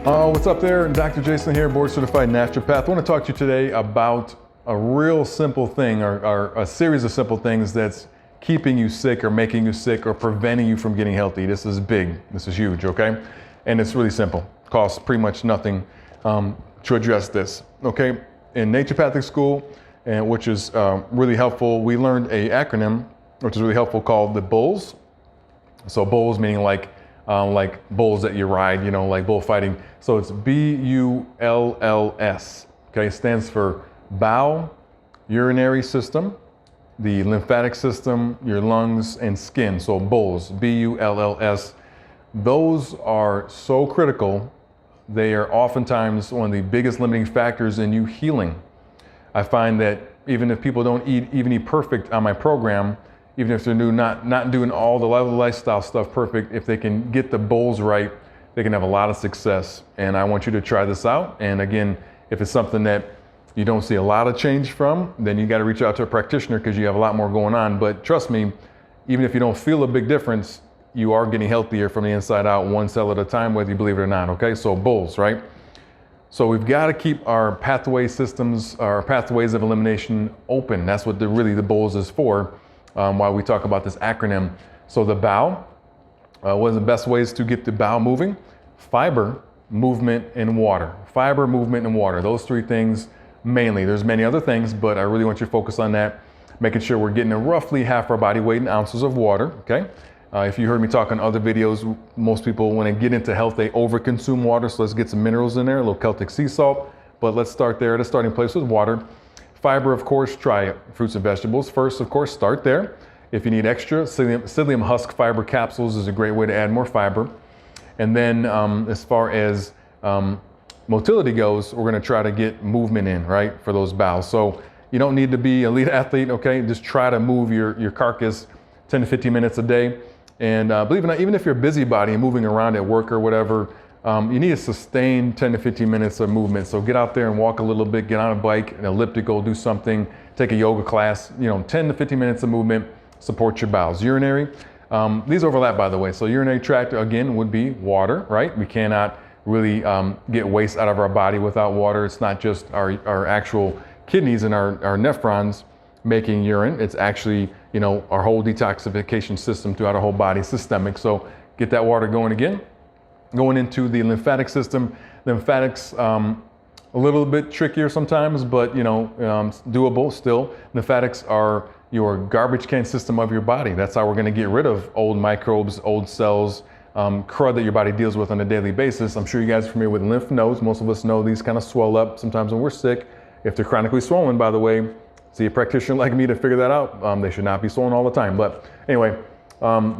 What's up there? Dr. Jason here, board certified naturopath. I want to talk to you today about a real simple thing or a series of simple things that's keeping you sick or making you sick or preventing you from getting healthy. This is big, this is huge, okay? And it's really simple. Costs pretty much nothing to address this, okay? In naturopathic school, which is really helpful, we learned a acronym which is really helpful called the B.U.L.S. So B.U.L.S meaning like bulls that you ride, you know, like bullfighting. So it's B.U.L.L.S. Okay, stands for bowel, urinary system, the lymphatic system, your lungs, and skin. So B.U.L.S, B.U.L.L.S. Those are so critical. They are oftentimes one of the biggest limiting factors in you healing. I find that even if people don't eat perfect on my program, even if they're not doing all the lifestyle stuff perfect, if they can get the B.U.L.S right, they can have a lot of success. And I want you to try this out. And again, if it's something that you don't see a lot of change from, then you got to reach out to a practitioner because you have a lot more going on. But trust me, even if you don't feel a big difference, you are getting healthier from the inside out, one cell at a time, whether you believe it or not. Okay, so B.U.L.S, right? So we've got to keep our pathway systems, our pathways of elimination open. That's what really the B.U.L.S is for. While we talk about this acronym. So the bowel, one of the best ways to get the bowel moving: fiber, movement, and water. Fiber, movement, and water. Those three things mainly. There's many other things, but I really want you to focus on that, making sure we're getting roughly half our body weight in ounces of water, okay? If you heard me talk on other videos, most people, when they get into health, they overconsume water, so let's get some minerals in there, a little Celtic sea salt, but let's start there at a starting place with water. Fiber, of course, try fruits and vegetables. First, of course, start there. If you need extra, psyllium husk fiber capsules is a great way to add more fiber. And then as far as motility goes, we're going to try to get movement in, right, for those bowels. So you don't need to be an elite athlete, okay? Just try to move your carcass 10 to 15 minutes a day. And believe it or not, even if you're a busybody and moving around at work or whatever, you need to sustain 10 to 15 minutes of movement. So get out there and walk a little bit, get on a bike, an elliptical, do something, take a yoga class, 10 to 15 minutes of movement, support your bowels. Urinary, these overlap, by the way. So urinary tract, again, would be water, right? We cannot really get waste out of our body without water. It's not just our actual kidneys and our nephrons making urine. It's actually, our whole detoxification system throughout our whole body, systemic. So get that water going again. Going into the lymphatic system. Lymphatics, a little bit trickier sometimes, but doable still. Lymphatics are your garbage can system of your body. That's how we're going to get rid of old microbes, old cells, crud that your body deals with on a daily basis. I'm sure you guys are familiar with lymph nodes. Most of us know these kind of swell up sometimes when we're sick. If they're chronically swollen, by the way, see a practitioner like me to figure that out. They should not be swollen all the time. But anyway,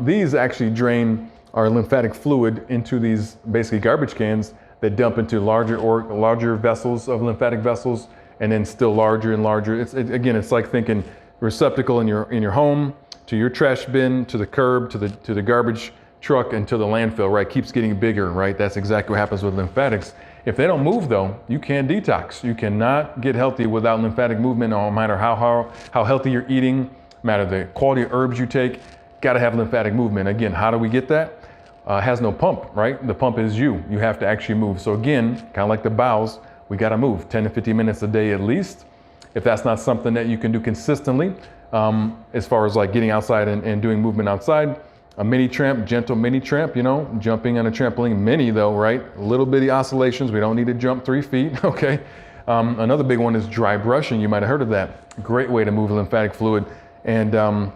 these actually drain our lymphatic fluid into these basically garbage cans that dump into larger vessels of lymphatic vessels, and then still larger and larger. It's like thinking receptacle in your home, to your trash bin, to the curb, to the garbage truck, and to the landfill, right? Keeps getting bigger, right? That's exactly what happens with lymphatics. If they don't move though, you can't detox. You cannot get healthy without lymphatic movement, no matter how healthy you're eating, no matter the quality of herbs you take, gotta have lymphatic movement. Again, how do we get that? Has no pump, right? The pump is you. You have to actually move. So again, kind of like the bowels, we got to move 10 to 15 minutes a day at least. If that's not something that you can do consistently, as far as like getting outside and doing movement outside, a mini tramp, gentle mini tramp, jumping on a trampoline, mini though, right? Little bitty oscillations. We don't need to jump 3 feet, okay? Another big one is dry brushing. You might have heard of that. Great way to move lymphatic fluid. And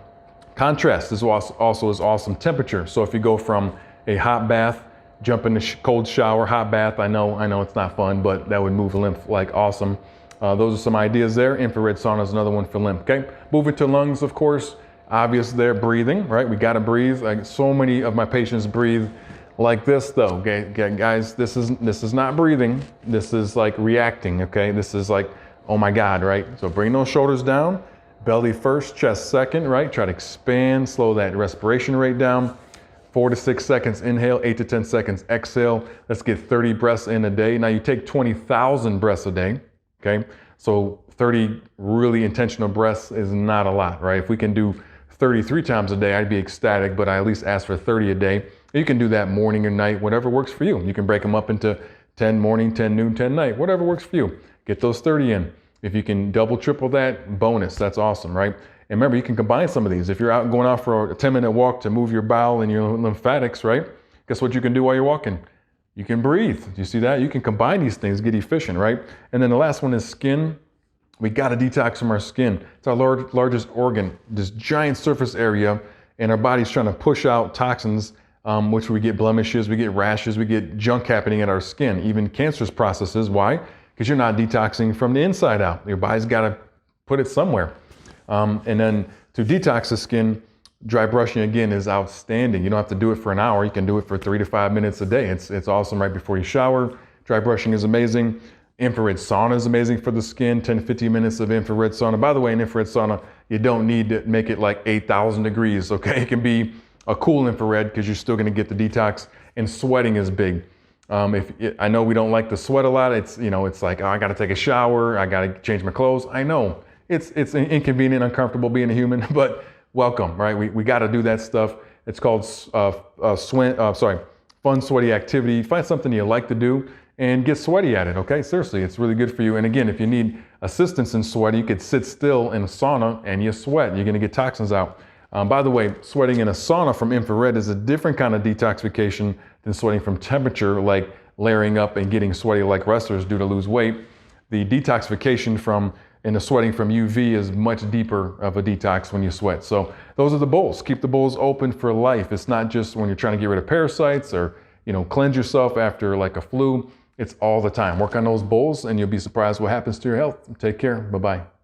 contrast is also is awesome. Temperature. So if you go from a hot bath, jump in the cold shower, hot bath. I know it's not fun, but that would move lymph like awesome. Those are some ideas there. Infrared sauna is another one for lymph, okay? Moving to lungs, of course, obvious there, breathing, right? We gotta breathe. Like so many of my patients breathe like this though, okay? Guys, this is not breathing. This is like reacting, okay? This is like, oh my God, right? So bring those shoulders down, belly first, chest second, right? Try to expand, slow that respiration rate down. 4 to 6 seconds inhale, 8 to 10 seconds exhale. Let's get 30 breaths in a day. Now you take 20,000 breaths a day, okay? So 30 really intentional breaths is not a lot, right? If we can do 33 times a day, I'd be ecstatic, but I at least ask for 30 a day. You can do that morning or night, whatever works for you. You can break them up into 10 morning, 10 noon, 10 night, whatever works for you. Get those 30 in. If you can double, triple that, bonus, that's awesome, right? And remember, you can combine some of these. If you're out going out for a 10-minute walk to move your bowel and your lymphatics, right? Guess what you can do while you're walking? You can breathe. Do you see that? You can combine these things, get efficient, right? And then the last one is skin. We got to detox from our skin. It's our largest organ, this giant surface area, and our body's trying to push out toxins, which we get blemishes, we get rashes, we get junk happening in our skin, even cancerous processes. Why? Because you're not detoxing from the inside out. Your body's got to put it somewhere. And then to detox the skin, dry brushing again is outstanding. You don't have to do it for an hour. You can do it for 3 to 5 minutes a day. It's awesome right before you shower. Dry brushing is amazing. Infrared sauna is amazing for the skin, 10 to 15 minutes of infrared sauna. By the way, in infrared sauna, you don't need to make it like 8,000 degrees, okay? It can be a cool infrared because you're still gonna get the detox, and sweating is big. I know we don't like to sweat a lot. It's like, oh, I gotta take a shower, I gotta change my clothes. I know, it's inconvenient, uncomfortable being a human, but welcome, right? We gotta do that stuff. It's called fun, sweaty activity. Find something you like to do and get sweaty at it, okay? Seriously, it's really good for you. And again, if you need assistance in sweating, you could sit still in a sauna and you sweat. You're gonna get toxins out. By the way, sweating in a sauna from infrared is a different kind of detoxification than sweating from temperature, like layering up and getting sweaty like wrestlers do to lose weight. The detoxification in the sweating from UV is much deeper of a detox when you sweat. So those are the bowls. Keep the bowls open for life. It's not just when you're trying to get rid of parasites or cleanse yourself after like a flu. It's all the time. Work on those bowls and you'll be surprised what happens to your health. Take care. Bye-bye.